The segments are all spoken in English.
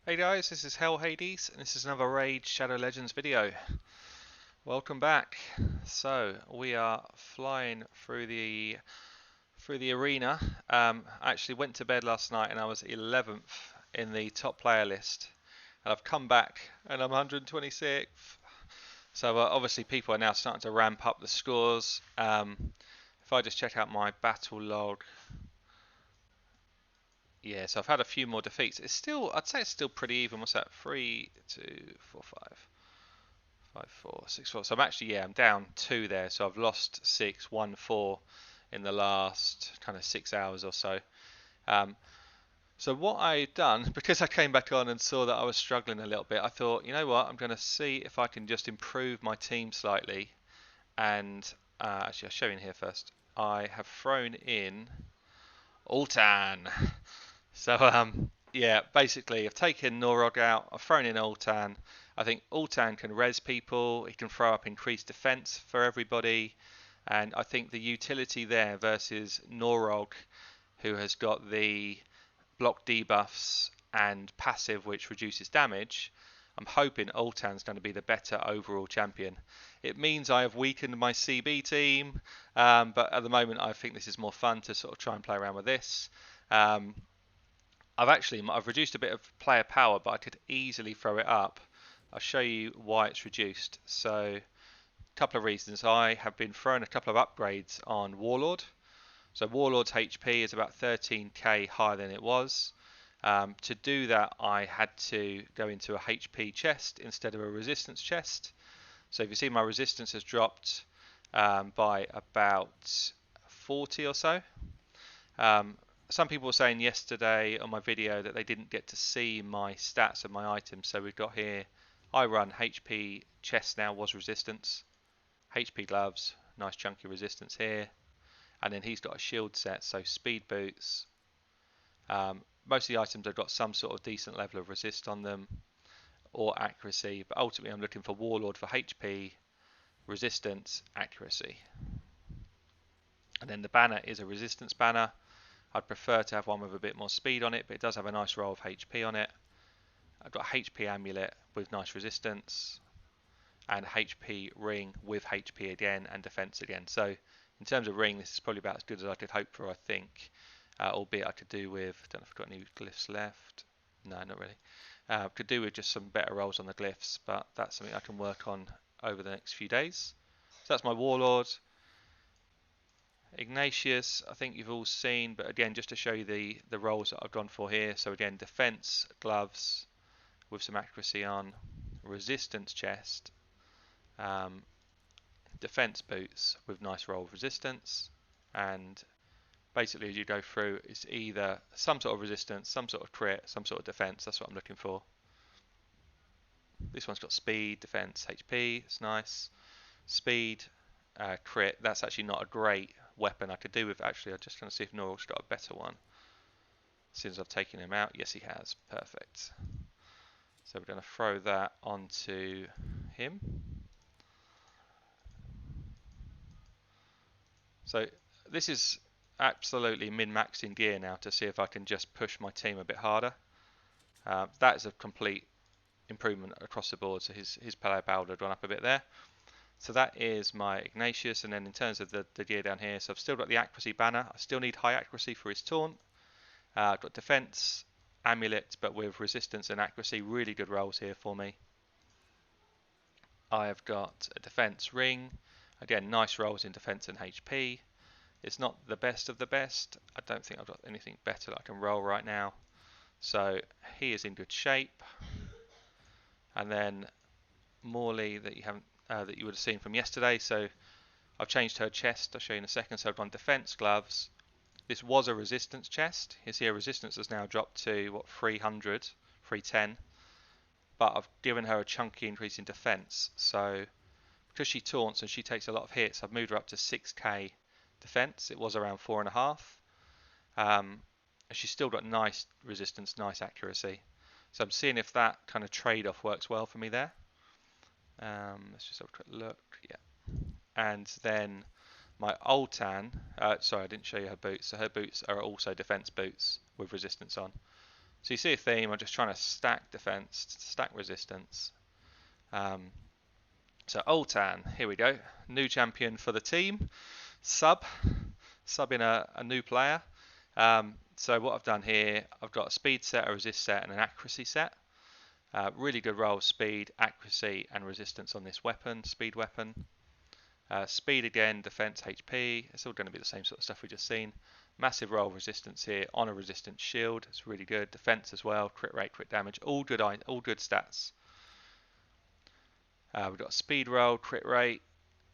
Hey guys, this is Hell Hades, and this is another Raid Shadow Legends video. Welcome back. So we are flying through the arena. I actually went to bed last night and I was 11th in the top player list, and I've come back and I'm 126th. So obviously people are now starting to ramp up the scores. If I just check out my battle log, yeah, so I've had a few more defeats. I'd say it's still pretty even. What's that? 3, 2, 4, 5. 5, 4, 6, 4. So I'm down 2 there. So I've lost 6, 1, 4 in the last kind of 6 hours or so. Um, so what I done, because I came back on and saw that I was struggling a little bit, I thought, you know what, I'm going to see if I can just improve my team slightly. And actually, I'll show you in here first. I have thrown in Altan. So yeah, basically I've taken Norog out, I've thrown in Altan. I think Altan can res people, he can throw up increased defense for everybody, and I think the utility there versus Norog, who has got the block debuffs and passive which reduces damage, I'm hoping Altan's going to be the better overall champion. It means I have weakened my CB team, but at the moment I think this is more fun to sort of try and play around with this. Um, I've reduced a bit of player power, but I could easily throw it up. I'll show you why it's reduced. So, a couple of reasons. I have been throwing a couple of upgrades on Warlord. So Warlord's HP is about 13k higher than it was. To do that, I had to go into a HP chest instead of a resistance chest. So if you see, my resistance has dropped by about 40 or so. Um, some people were saying yesterday on my video that they didn't get to see my stats of my items. So we've got here, I run HP chest now was resistance, HP gloves, nice chunky resistance here, and then he's got a shield set, so speed boots. Most of the items have got some sort of decent level of resist on them or accuracy, but ultimately I'm looking for Warlord for HP, resistance, accuracy. And then the banner is a resistance banner. I'd prefer to have one with a bit more speed on it, but it does have a nice roll of HP on it. I've got a HP amulet with nice resistance, and HP ring with HP again and defense again. So in terms of ring, this is probably about as good as I could hope for, I think. Albeit I could do with, I don't know if I've got any glyphs left. No, not really. Could do with just some better rolls on the glyphs, but that's something I can work on over the next few days. So that's my Warlord. Ignatius, I think you've all seen, but again, just to show you the roles that I've gone for here. So again, defense gloves with some accuracy on, resistance chest, um, defense boots with nice roll of resistance, and basically as you go through, it's either some sort of resistance, some sort of crit, some sort of defense. That's what I'm looking for. This one's got speed, defense, HP. It's nice. Speed, crit. That's actually not a great weapon. I could do with, actually, I'm just trying to see if Norog's got a better one. Since I've taken him out, yes he has. Perfect. So we're going to throw that onto him. So this is absolutely min-maxed in gear now to see if I can just push my team a bit harder. That is a complete improvement across the board. So his player power had gone up a bit there. So that is my Ignatius, and then in terms of the gear down here, so I've still got the accuracy banner. I still need high accuracy for his taunt. I've got defense, amulet, but with resistance and accuracy, really good rolls here for me. I have got a defense ring. Again, nice rolls in defense and HP. It's not the best of the best. I don't think I've got anything better that I can roll right now. So he is in good shape. And then Morley that you would have seen from yesterday. So I've changed her chest. I'll show you in a second. So I've gone defense gloves. This was a resistance chest. You see her resistance has now dropped to what, 300, 310. But I've given her a chunky increase in defense. So because she taunts and she takes a lot of hits, I've moved her up to 6k defense. It was around 4.5. She's still got nice resistance, nice accuracy. So I'm seeing if that kind of trade-off works well for me there. Let's just have a quick look. Yeah. And then my Altan, sorry, I didn't show you her boots. So her boots are also defense boots with resistance on. So you see a theme, I'm just trying to stack defense, stack resistance. So Altan, here we go. New champion for the team. Subbing a new player. So what I've done here, I've got a speed set, a resist set, and an accuracy set. Really good roll, speed, accuracy, and resistance on this weapon, speed weapon. Speed again, defense, HP. It's all going to be the same sort of stuff we just seen. Massive roll resistance here on a resistance shield. It's really good. Defense as well. Crit rate, crit damage. All good stats. We've got speed roll, crit rate,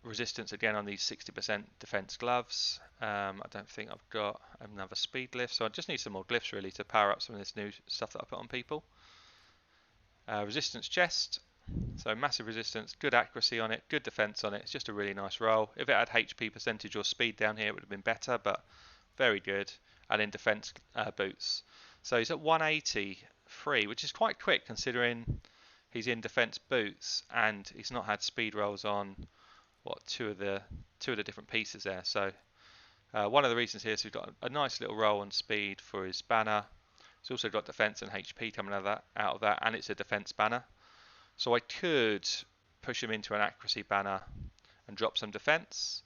resistance again on these 60% defense gloves. I don't think I've got another speed glyph, so I just need some more glyphs really to power up some of this new stuff that I put on people. Resistance chest. So massive resistance, good accuracy on it, good defense on it. It's just a really nice roll. If it had HP percentage or speed down here, it would have been better, but very good. And then defense boots. So he's at 183, which is quite quick considering he's in defense boots and he's not had speed rolls on two of the different pieces there. So one of the reasons here is we've got a nice little roll on speed for his banner. He's also got defense and HP coming out of that, and it's a defense banner. So I could push him into an accuracy banner and drop some defense.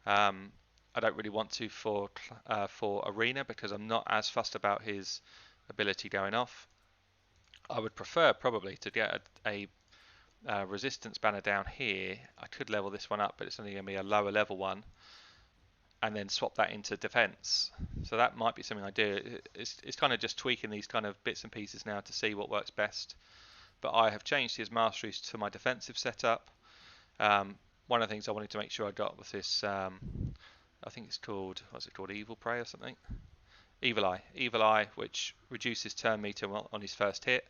I don't really want to for arena because I'm not as fussed about his ability going off. I would prefer probably to get a resistance banner down here. I could level this one up, but it's only going to be a lower level one, and then swap that into defense. So that might be something I do. It's kind of just tweaking these kind of bits and pieces now to see what works best. But I have changed his masteries to my defensive setup. One of the things I wanted to make sure I got was this, I think it's called, what's it called, Evil Prey or something? Evil Eye, which reduces turn meter on his first hit.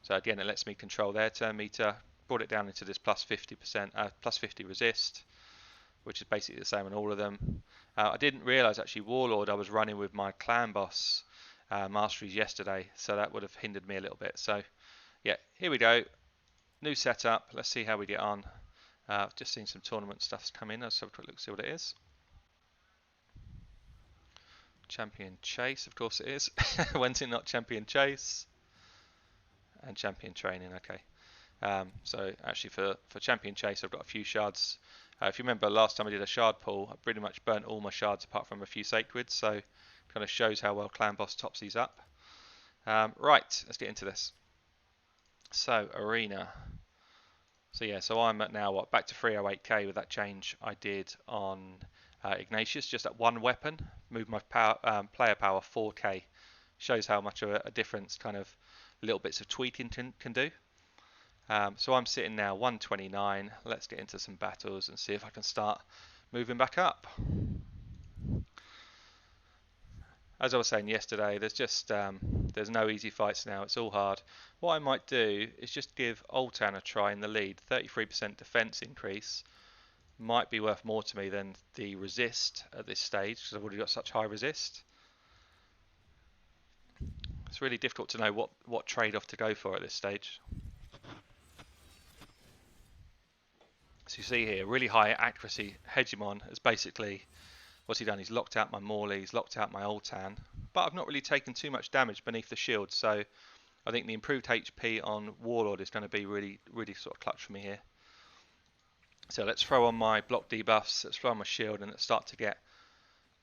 So again, it lets me control their turn meter. Brought it down into this plus 50%, plus 50 resist, which is basically the same on all of them. I didn't realise actually Warlord I was running with my clan boss masteries yesterday, so that would have hindered me a little bit. So yeah, here we go. New setup. Let's see how we get on. I've just seen some tournament stuff's come in. Let's have a quick look, see what it is. Champion Chase, of course it is. When's it not Champion Chase? And Champion Training, okay. So actually for Champion Chase, I've got a few shards. If you remember last time I did a shard pull, I pretty much burnt all my shards apart from a few sacreds. So it kind of shows how well Clan Boss tops these up. Right, let's get into this. So arena. So yeah, so I'm at now back to 308k with that change I did on Ignatius, just at one weapon. Moved my player power 4k. Shows how much of a difference kind of little bits of tweaking can do. So I'm sitting now 129. Let's get into some battles and see if I can start moving back up. As I was saying yesterday, there's no easy fights now. It's all hard. What I might do is just give Altan a try in the lead. 33% defense increase might be worth more to me than the resist at this stage because I've already got such high resist. It's really difficult to know what trade-off to go for at this stage. So you see here, really high accuracy Hegemon has basically, what's he done? He's locked out my Morley, he's locked out my Altan, but I've not really taken too much damage beneath the shield, so I think the improved HP on Warlord is going to be really, really sort of clutch for me here. So let's throw on my block debuffs, let's throw on my shield, and let's start to get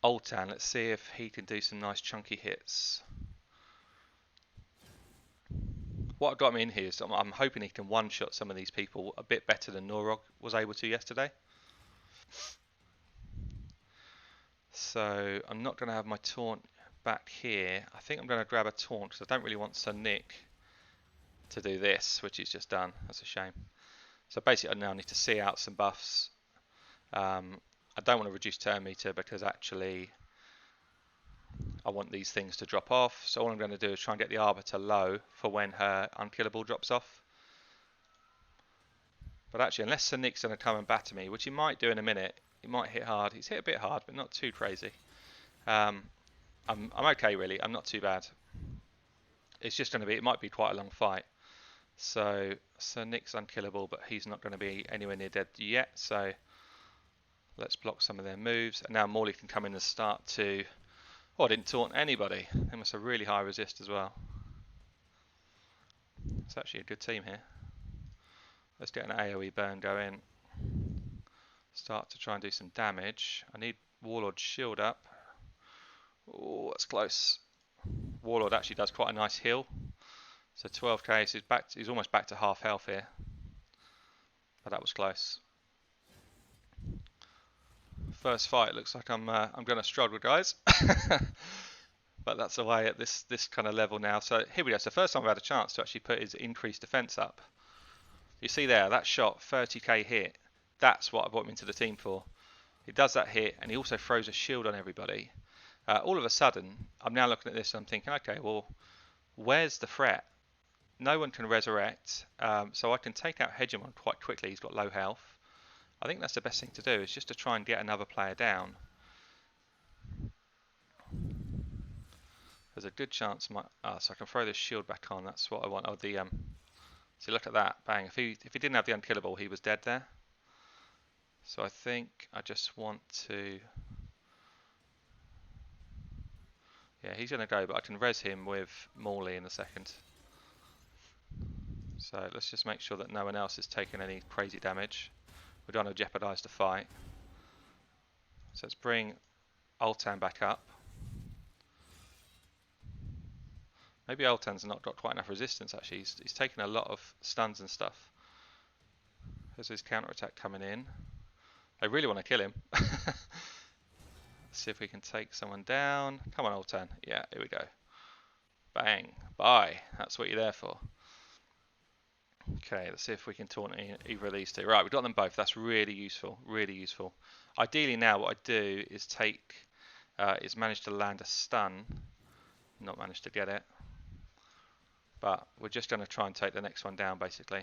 Altan. Let's see if he can do some nice chunky hits. What got me in here is I'm hoping he can one-shot some of these people a bit better than Norog was able to yesterday. So I'm not going to have my taunt back here. I think I'm going to grab a taunt because I don't really want Sir Nick to do this, which he's just done. That's a shame. So basically I now need to see out some buffs. I don't want to reduce turn meter because actually I want these things to drop off. So all I'm going to do is try and get the Arbiter low for when her unkillable drops off. But actually, unless Sir Nick's going to come and batter me, which he might do in a minute, he might hit hard. He's hit a bit hard, but not too crazy. I'm okay really. I'm not too bad. It's just going to be, it might be quite a long fight. So Sir Nick's unkillable, but he's not going to be anywhere near dead yet. So let's block some of their moves. And now Morley can come in and start to... Oh, I didn't taunt anybody. They must have really high resist as well. It's actually a good team here. Let's get an AoE burn going. Start to try and do some damage. I need Warlord's shield up. Oh, that's close. Warlord actually does quite a nice heal. So 12k, so he's almost back to half health here. But that was close. First fight looks like I'm going to struggle, guys. But that's the way at this kind of level now. So here we go. So first time I've had a chance to actually put his increased defense up. You see there, that shot, 30k hit. That's what I brought him into the team for. He does that hit, and he also throws a shield on everybody. All of a sudden, I'm now looking at this and I'm thinking, okay, well, where's the threat? No one can resurrect, so I can take out Hegemon quite quickly. He's got low health. I think that's the best thing to do, is just to try and get another player down. There's a good chance so I can throw this shield back on. That's what I want. Oh, see, look at that, bang! If he didn't have the unkillable, he was dead there. So I think I just want to. Yeah, he's going to go, but I can res him with Morley in a second. So let's just make sure that no one else is taking any crazy damage. We don't want to jeopardise the fight. So let's bring Altan back up. Maybe Altan's not got quite enough resistance actually. He's taken a lot of stuns and stuff. There's his counter-attack coming in. They really want to kill him. Let's see if we can take someone down. Come on, Altan. Yeah, here we go. Bang. Bye. That's what you're there for. Okay, let's see if we can taunt either of these two. Right, we've got them both. That's really useful. Really useful. Ideally now what I do is manage to land a stun. Not managed to get it. But we're just going to try and take the next one down, basically.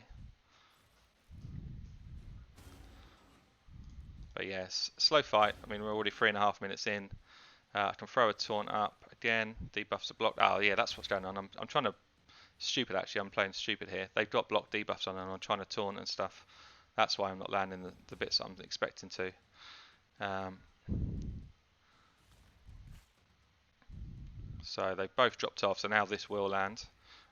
But yes, slow fight. I mean, we're already 3.5 minutes in. I can throw a taunt up again. Debuffs are blocked. Oh yeah, that's what's going on. I'm trying to stupid actually. I'm playing stupid here. They've got blocked debuffs on, and I'm trying to taunt and stuff. That's why I'm not landing the bits that I'm expecting to. So they've both dropped off. So now this will land.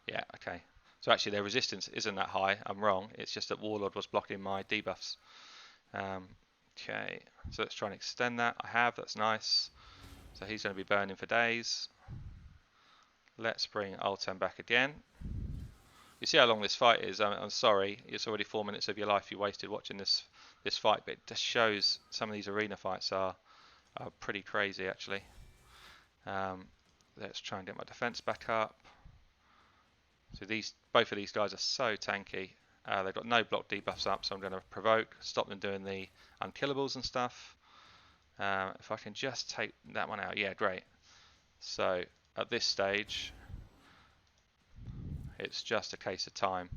Yeah, okay. So actually their resistance isn't that high. I'm wrong. It's just that Warlord was blocking my debuffs. Okay, so let's try and extend that. I have, that's nice. So he's going to be burning for days. Let's bring Altan back again. You see how long this fight is. I'm sorry, it's already 4 minutes of your life you wasted watching this fight, but it just shows some of these arena fights are pretty crazy actually. Let's try and get my defense back up. So both of these guys are so tanky. They've got no block debuffs up, so I'm going to provoke, stop them doing the unkillables and stuff. If I can just take that one out, yeah, great. So at this stage, it's just a case of time.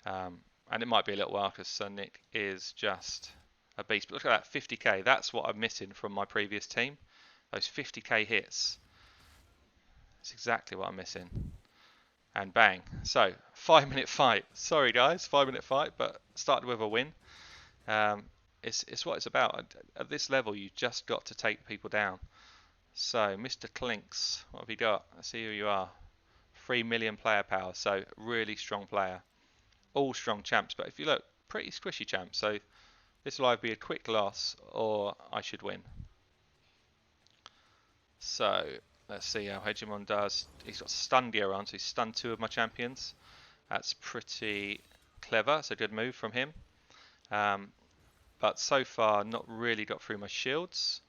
And it might be a little while because Sonic is just a beast. But look at that, 50k. That's what I'm missing from my previous team. Those 50k hits. That's exactly what I'm missing. And bang. So 5-minute fight. Sorry guys, 5-minute fight, but started with a win. It's what it's about. At this level, you just got to take people down. So Mr. Clinks, what have you got? Let's see who you are. 3 million player power, so really strong player. All strong champs, but if you look, pretty squishy champs. So this will either be a quick loss or I should win. So let's see how Hegemon does. He's got stun gear on, so he's stunned 2 of my champions. That's pretty clever. It's a good move from him. But so far, not really got through my shields.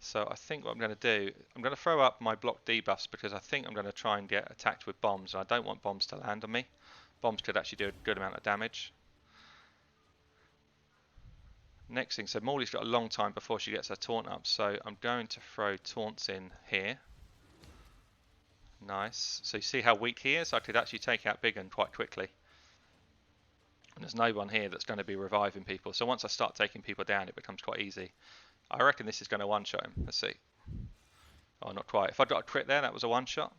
So I think what I'm going to do, I'm going to throw up my block debuffs because I think I'm going to try and get attacked with bombs. And I don't want bombs to land on me. Bombs could actually do a good amount of damage. Next thing, so Morley's got a long time before she gets her taunt up. So I'm going to throw taunts in here. Nice. So you see how weak he is? I could actually take out Big 'Un quite quickly. And there's no one here that's going to be reviving people. So once I start taking people down, it becomes quite easy. I reckon this is going to one-shot him. Let's see. Oh, not quite. If I got a crit there, that was a one-shot.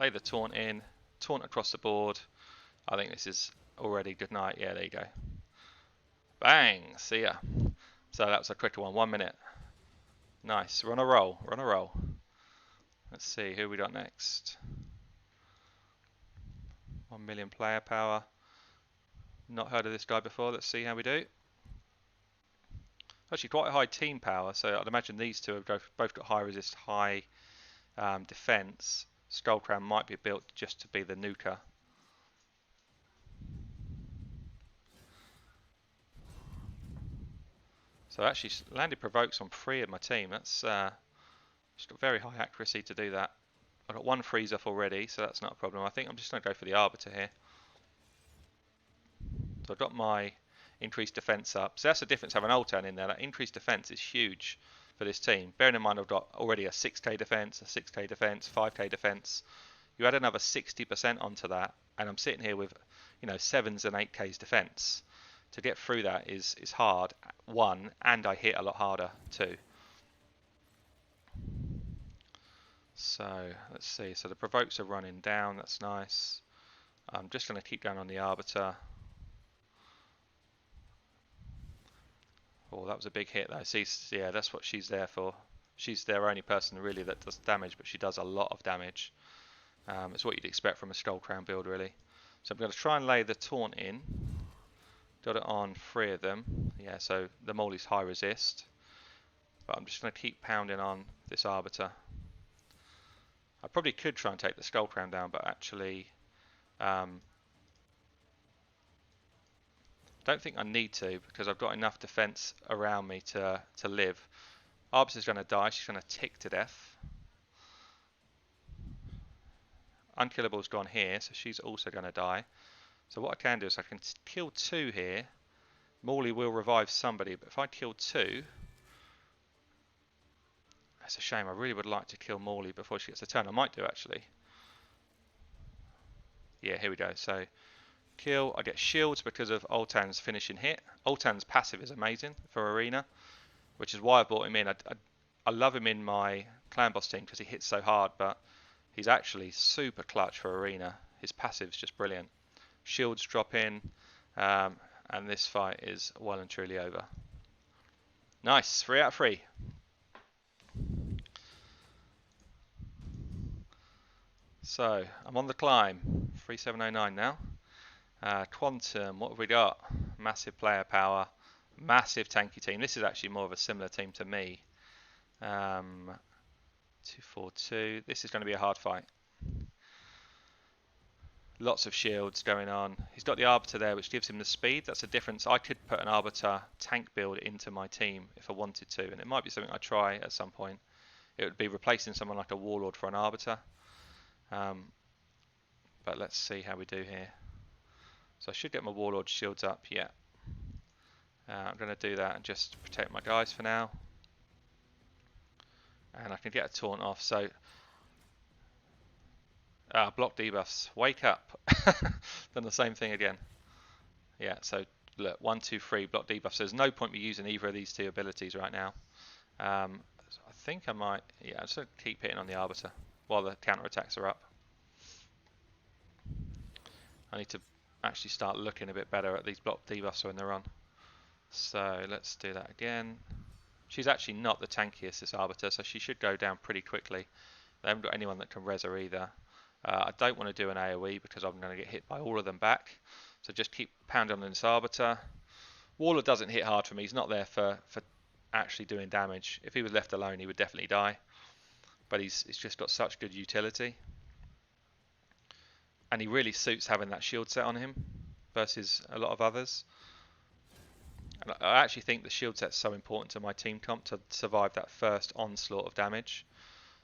Lay the taunt in. Taunt across the board. I think this is already good night. Yeah, there you go. Bang! See ya. So that was a quicker one. 1 minute. Nice. We're on a roll. We're on a roll. Let's see, who we got next? 1 million player power. Not heard of this guy before. Let's see how we do. Actually, quite a high team power, so I'd imagine these two have both got high resist, high defense. Skullcrown might be built just to be the nuker. So actually landed provokes on 3 of my team. That's just got very high accuracy to do that. I've got 1 freeze off already, so that's not a problem. I think I'm just going to go for the Arbiter here. So I've got my increased defense up. So that's the difference having Altan in there. That increased defense is huge for this team. Bearing in mind I've got already a 6k defense, a 6k defense, 5k defense. You add another 60% onto that, and I'm sitting here with, 7s and 8k's defense. To get through that is hard, 1, and I hit a lot harder, 2. So let's see. So the provokes are running down. That's nice. I'm just going to keep going on the Arbiter. Oh, that was a big hit though. See, yeah, that's what she's there for. She's their only person really that does damage, but she does a lot of damage. It's what you'd expect from a Skullcrown build really. So I'm going to try and lay the taunt in. Got it on 3 of them. Yeah, so the Molly's high resist. But I'm just going to keep pounding on this Arbiter. I probably could try and take the Skullcrown down, but actually don't think I need to because I've got enough defense around me to live. Arbiter's going to die. She's going to tick to death. Unkillable's gone here, so she's also going to die. So what I can do is I can kill 2 here. Morley will revive somebody, but if I kill 2, that's a shame. I really would like to kill Morley before she gets a turn. I might do actually. Yeah, here we go. So kill. I get shields because of Altan's finishing hit. Altan's passive is amazing for Arena, which is why I brought him in. I love him in my clan boss team because he hits so hard, but he's actually super clutch for Arena. His passive's just brilliant. Shields drop in, and this fight is well and truly over. Nice, 3 out of 3. So I'm on the climb, 3709 now. Quantum, what have we got? Massive player power, massive tanky team. This is actually more of a similar team to me. 242. This is going to be a hard fight. Lots of shields going on. He's got the Arbiter there, which gives him the speed. That's the difference. I could put an Arbiter tank build into my team if I wanted to, and it might be something I try at some point. It would be replacing someone like a Warlord for an Arbiter. But let's see how we do here. So I should get my Warlord shields up, yeah. I'm going to do that and just protect my guys for now. And I can get a taunt off, so... block debuffs. Wake up. Done the same thing again. Yeah, so look, 1, 2, 3 block debuffs. So there's no point me using either of these 2 abilities right now. So I think I might... Yeah, I'm just going to keep hitting on the Arbiter while the counter-attacks are up. I need to actually start looking a bit better at these block debuffs when they're on. So let's do that again. She's actually not the tankiest, this Arbiter, so she should go down pretty quickly. They haven't got anyone that can res her either. I don't want to do an AoE because I'm going to get hit by all of them back. So just keep pounding on this Arbiter. Warlord doesn't hit hard for me. He's not there for actually doing damage. If he was left alone, he would definitely die. But he's just got such good utility. And he really suits having that shield set on him versus a lot of others. And I actually think the shield set's so important to my team comp to survive that first onslaught of damage.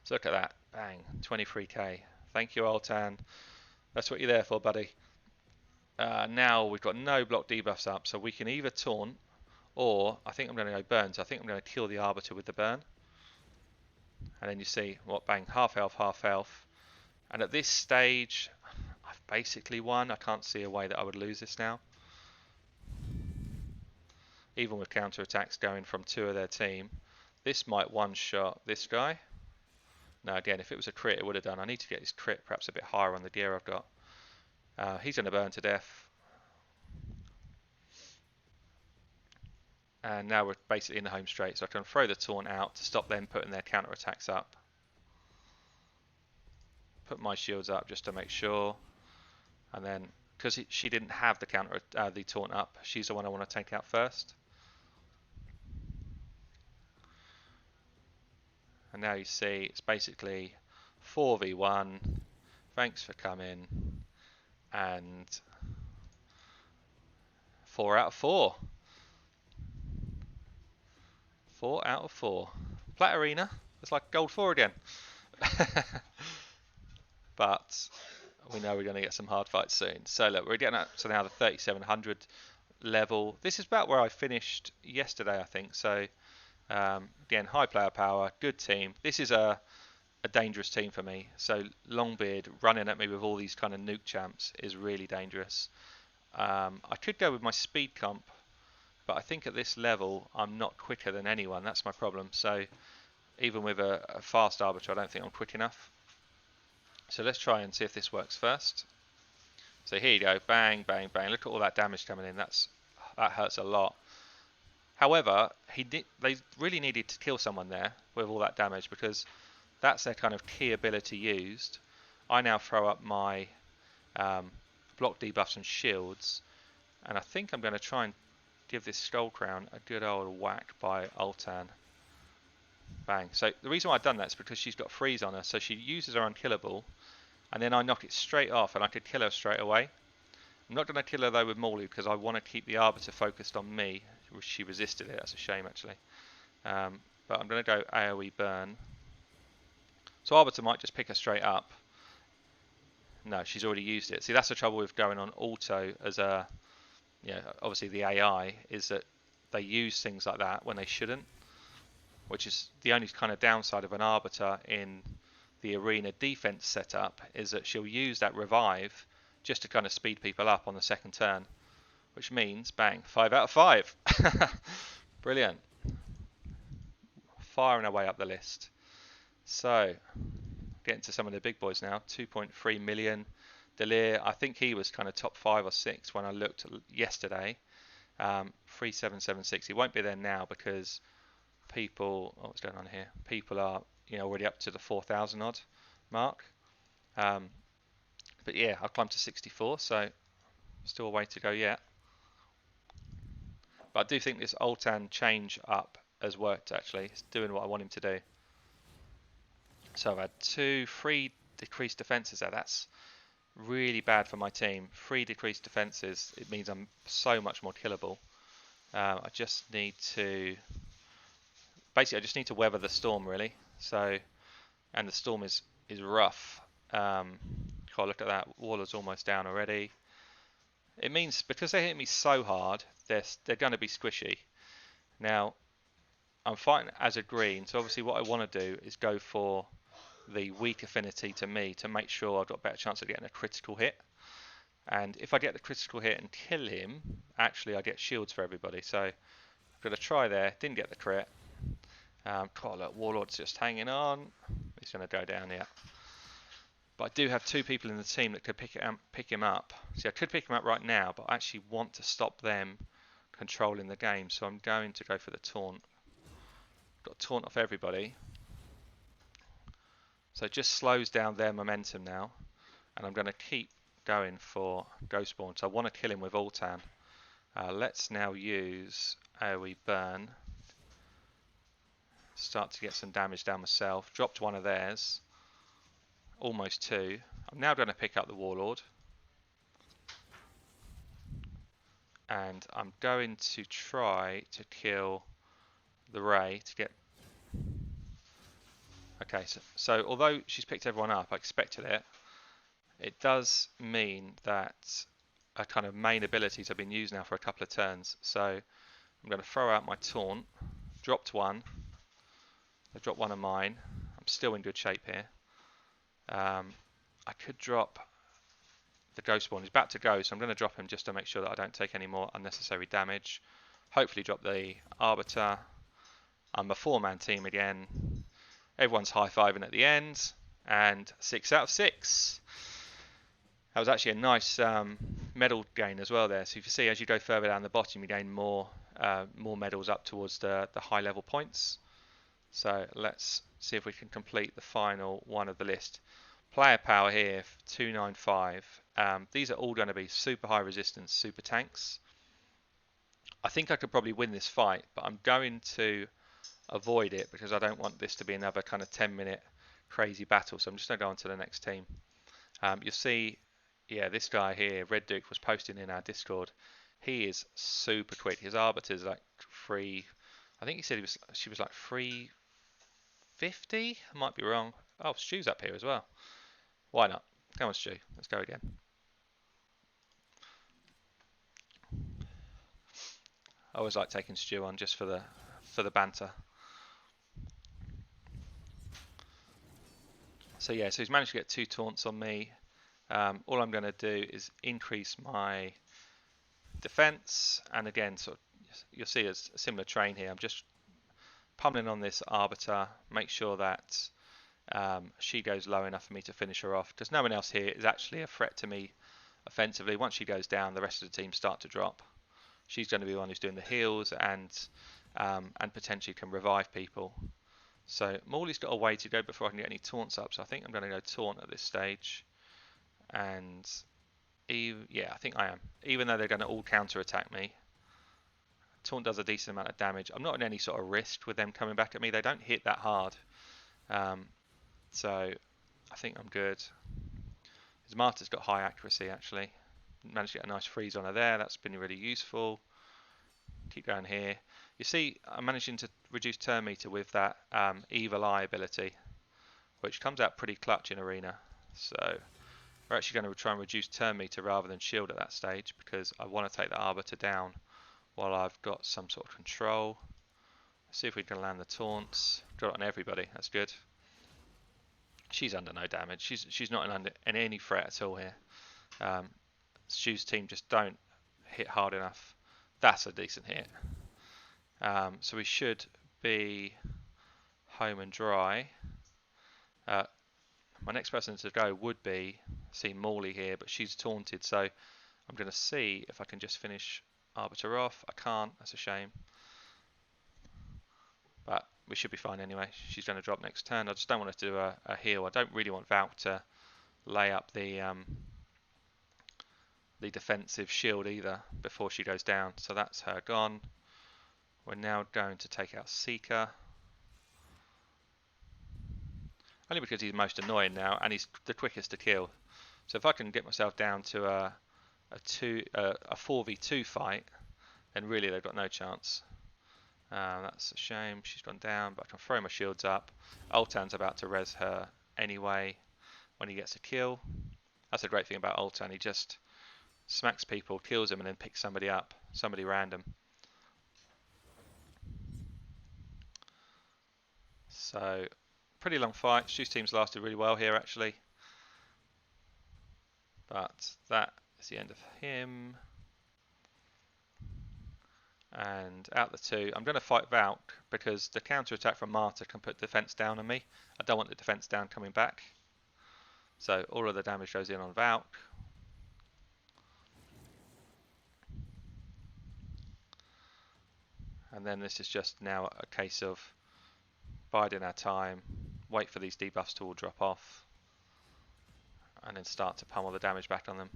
So look at that. Bang. 23k. Thank you, Altan. That's what you're there for, buddy. Now we've got no block debuffs up, so we can either taunt or I think I'm going to go burn. So I think I'm going to kill the Arbiter with the burn. And then you see, what, bang, half health. And at this stage, I've basically won. I can't see a way that I would lose this now. Even with counter-attacks going from 2 of their team. This might one-shot this guy. Now again, if it was a crit, it would have done. I need to get his crit perhaps a bit higher on the gear I've got. He's going to burn to death. And now we're basically in the home straight, so I can throw the taunt out to stop them putting their counter-attacks up. put my shields up just to make sure, and then because she didn't have the counter, the taunt up, she's the one I want to take out first. And now you see it's basically 4v1. Thanks for coming, and 4 out of 4. 4 out of 4. Plat Arena. It's like Gold 4 again. But we know we're going to get some hard fights soon. So look, we're getting up to now the 3700 level. This is about where I finished yesterday, I think. So again, high player power, good team. This is a dangerous team for me. So Longbeard running at me with all these kind of nuke champs is really dangerous. I could go with my speed comp, but I think at this level I'm not quicker than anyone. That's my problem. So even with a fast arbiter, I don't think I'm quick enough. So let's try and see if this works first. So here you go, bang, bang, bang. Look at all that damage coming in. That hurts a lot. However, they really needed to kill someone there with all that damage, because that's their kind of key ability used. I now throw up my block debuffs and shields, and I think I'm going to try and give this Skull Crown a good old whack by Altan. Bang. So the reason why I've done that is because she's got freeze on her, so she uses her unkillable, and then I knock it straight off and I could kill her straight away. I'm not going to kill her though with Morley, because I want to keep the Arbiter focused on me. She resisted it, that's a shame actually. But I'm going to go AoE burn. So Arbiter might just pick her straight up. No, she's already used it. See, that's the trouble with going on auto as a, obviously the AI, is that they use things like that when they shouldn't, which is the only kind of downside of an Arbiter in the arena defense setup, is that she'll use that revive just to kind of speed people up on the second turn, which means, bang, 5 out of 5. Brilliant. Firing our way up the list. So, getting to some of the big boys now. 2.3 million. Delir, I think he was kind of top 5 or 6 when I looked yesterday. 3776. He won't be there now because people, what's going on here? People are, already up to the 4,000 odd mark. But yeah, I've climbed to 64, so still a way to go yet. But I do think this Altan change up has worked actually. It's doing what I want him to do. So I've had 3 decreased defences there. That's really bad for my team. 3 decreased defences. It means I'm so much more killable. I just need to... Basically, I just need to weather the storm, really. So, and the storm is rough. God, look at that. Waller's almost down already. It means because they hit me so hard, they're going to be squishy. Now, I'm fighting as a green, so obviously what I want to do is go for the weak affinity to me to make sure I've got a better chance of getting a critical hit. And if I get the critical hit and kill him, actually I get shields for everybody. So I'm going to try there. Didn't get the crit. God, look, Warlord's just hanging on. He's going to go down here. But I do have 2 people in the team that could pick him up. See, I could pick him up right now, but I actually want to stop them controlling the game. So I'm going to go for the taunt. Got taunt off everybody. So it just slows down their momentum now. And I'm going to keep going for Ghostborn. So I want to kill him with Altan. Let's now use AoE burn. Start to get some damage down myself. Dropped one of theirs. Almost 2. I'm now going to pick up the Warlord. And I'm going to try to kill the Ray to get... Okay, so although she's picked everyone up, I expected it. It does mean that a kind of main abilities have been used now for a couple of turns. So I'm going to throw out my taunt. Dropped one. I dropped one of mine. I'm still in good shape here. I could drop the Ghostborn. He's about to go, so I'm going to drop him just to make sure that I don't take any more unnecessary damage. Hopefully drop the Arbiter. I'm a 4-man team again. Everyone's high-fiving at the end. And 6 out of 6. That was actually a nice medal gain as well there. So you can see as you go further down the bottom, you gain more medals up towards the high-level points. So let's see if we can complete the final one of the list. Player power here, 295. These are all going to be super high resistance, super tanks. I think I could probably win this fight, but I'm going to avoid it because I don't want this to be another kind of 10-minute crazy battle. So I'm just going to go on to the next team. You'll see, yeah, this guy here, Red Duke, was posting in our Discord. He is super quick. His arbiter's like I think he said she was like 350. I might be wrong. Oh, Stu's up here as well. Why not? Come on, Stu. Let's go again. I always like taking Stu on just for the banter. So yeah, so he's managed to get 2 taunts on me. All I'm going to do is increase my defense, and again, sort of, you'll see a similar train here. I'm just pummeling on this arbiter, make sure that she goes low enough for me to finish her off, because no one else here is actually a threat to me offensively. Once she goes down, the rest of the team start to drop. She's going to be the one who's doing the heals and potentially can revive people. So Morley's got a way to go before I can get any taunts up, so I think I'm going to go taunt at this stage. And yeah, I think I am. Even though they're going to all counter attack me, taunt does a decent amount of damage. I'm not in any sort of risk with them coming back at me. They don't hit that hard. So I think I'm good. His martyr's got high accuracy actually. Managed to get a nice freeze on her there. That's been really useful. Keep going here. You see, I'm managing to reduce turn meter with that evil eye ability, which comes out pretty clutch in arena. So we're actually going to try and reduce turn meter rather than shield at that stage, because I want to take the arbiter down while I've got some sort of control. Let's see if we can land the taunts. Got it on everybody. That's good. She's under no damage. She's not in any threat at all here. Stu's team just don't hit hard enough. That's a decent hit. So we should be home and dry. My next person to go would be Morley here, but she's taunted, so I'm going to see if I can just finish Arbiter off. I can't, that's a shame. But we should be fine anyway. She's going to drop next turn. I just don't want her to do a heal. I don't really want Valk to lay up the defensive shield either before she goes down. So that's her gone. We're now going to take out Seeker. Only because he's most annoying now and he's the quickest to kill. So if I can get myself down to a 4v2 fight, then really they've got no chance. That's a shame. She's gone down, but I can throw my shields up. Altan's about to res her anyway when he gets a kill. That's the great thing about Altan. He just smacks people, kills them, and then picks somebody up, somebody random. So pretty long fight. Stu's team's lasted really well here actually. But that is the end of him. And out the 2, I'm going to fight Valk because the counter attack from Martyr can put defense down on me. I don't want the defense down coming back. So all of the damage goes in on Valk. And then this is just now a case of biding our time, wait for these debuffs to all drop off, and then start to pummel the damage back on them.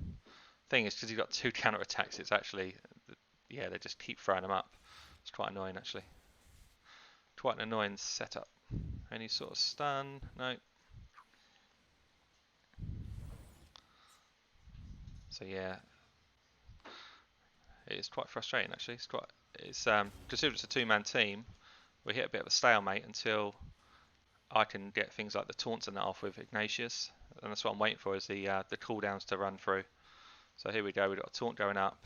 Thing is, because he's got 2 counter attacks, it's actually, yeah, they just keep throwing them up. It's quite annoying actually. Quite an annoying setup. Any sort of stun? No. So yeah, it's quite frustrating actually. It's considering it's a 2-man team, we hit a bit of a stalemate until I can get things like the taunts and that off with Ignatius, and that's what I'm waiting for, is the cooldowns to run through. So here we go, we've got a taunt going up.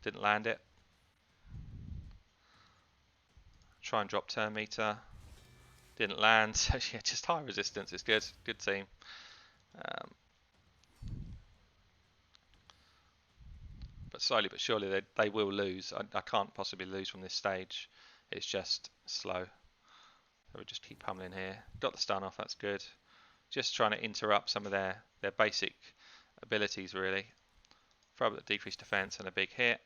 Didn't land it. Try and drop turn meter. Didn't land. So yeah, just high resistance is good. Good team. But slowly but surely they will lose. I can't possibly lose from this stage. It's just slow. So we just keep pummeling here. Got the stun off, that's good. Just trying to interrupt some of their basic abilities really. Throw up the decreased defense and a big hit.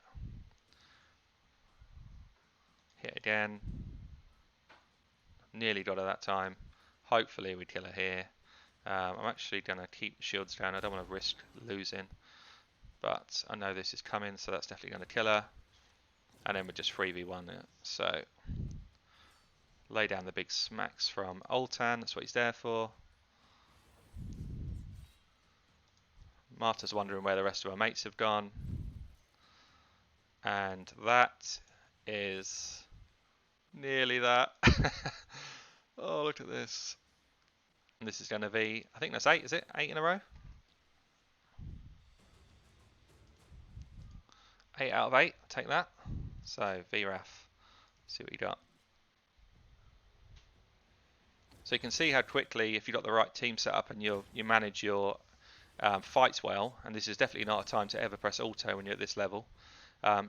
Hit again. Nearly got her that time. Hopefully we kill her here. I'm actually going to keep the shields down. I don't want to risk losing, but I know this is coming, so that's definitely going to kill her. And then we're just 3v1 it. So lay down the big smacks from Altan. That's what he's there for. Marta's wondering where the rest of her mates have gone. And that is nearly that. Oh, look at this. And this is going to be, I think that's 8, is it? 8 in a row? 8 out of 8, take that. So, VRAF, see what you got. So you can see how quickly, if you've got the right team set up and you manage your fights well, and this is definitely not a time to ever press auto when you're at this level,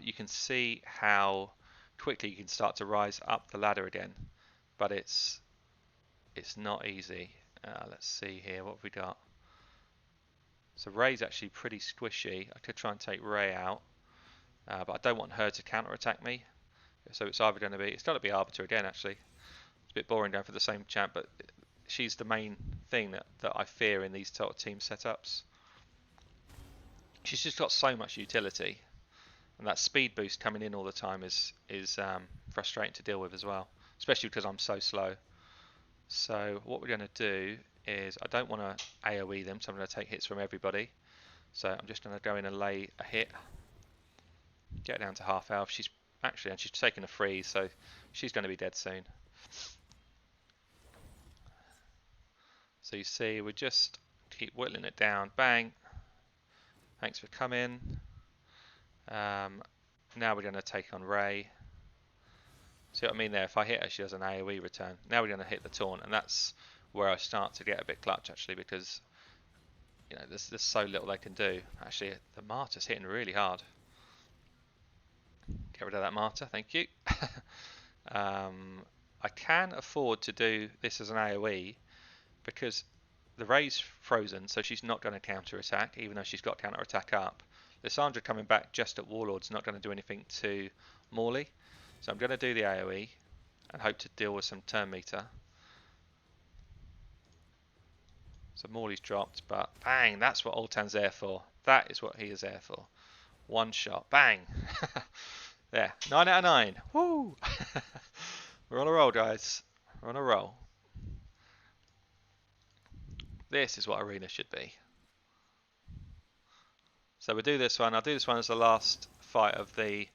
you can see how quickly you can start to rise up the ladder again. But it's not easy. Let's see here, what have we got? So Ray's actually pretty squishy. I could try and take Ray out, but I don't want her to counter-attack me. So it's either going to be, it's got to be Arbiter again actually. It's a bit boring going for the same champ, but she's the main thing that I fear in these sort of team setups. She's just got so much utility, and that speed boost coming in all the time is frustrating to deal with as well, especially because I'm so slow. So what we're going to do is, I don't want to AoE them, so I'm going to take hits from everybody. So I'm just going to go in and lay a hit, get down to half health. She's actually, and she's taking a freeze, so she's going to be dead soon. So you see, we just keep whittling it down. Bang. Thanks for coming. Now we're going to take on Ray. See what I mean there? If I hit her, she does an AoE return. Now we're going to hit the taunt, and that's where I start to get a bit clutch actually, because you know there's so little they can do. Actually, the Martyr's hitting really hard. Get rid of that Martyr, thank you. I can afford to do this as an AoE because the Ray's frozen, so she's not going to counter attack, even though she's got counter attack up. Lysandra coming back just at Warlord's not going to do anything to Morley, so I'm going to do the AoE and hope to deal with some turn meter. So Morley's dropped, but bang, that's what Altan's there for. That is what he is there for. One shot, bang. There, 9 out of 9. Woo! We're on a roll, guys. We're on a roll. This is what Arena should be. So we'll do this one. I'll do this one as the last fight of the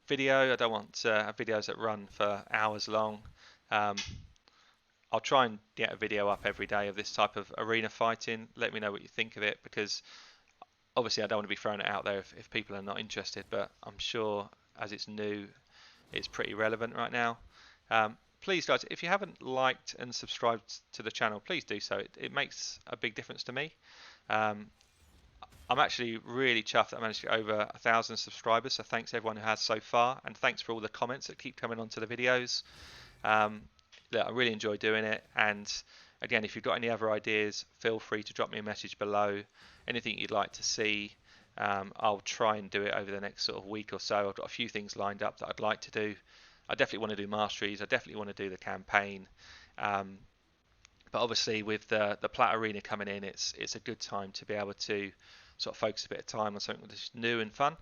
video. I don't want videos that run for hours long. I'll try and get a video up every day of this type of arena fighting. Let me know what you think of it, because obviously I don't want to be throwing it out there if people are not interested, but I'm sure as it's new, it's pretty relevant right now. Please guys, if you haven't liked and subscribed to the channel, please do so. It makes a big difference to me. I'm actually really chuffed that I managed to get over 1,000 subscribers, so thanks everyone who has so far, and thanks for all the comments that keep coming onto the videos. Look, I really enjoy doing it, and again, if you've got any other ideas, feel free to drop me a message below. Anything you'd like to see, I'll try and do it over the next sort of week or so. I've got a few things lined up that I'd like to do. I definitely want to do masteries. I definitely want to do the campaign. But obviously with the Plat Arena coming in, it's a good time to be able to sort of focus a bit of time on something that's new and fun.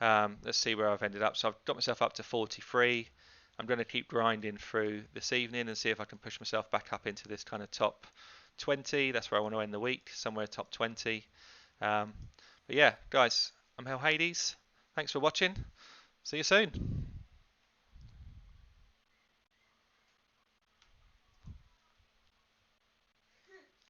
Let's see where I've ended up. So I've got myself up to 43. I'm going to keep grinding through this evening and see if I can push myself back up into this kind of top 20. That's where I want to end the week, somewhere top 20. But yeah, guys, I'm Hell Hades. Thanks for watching. See you soon.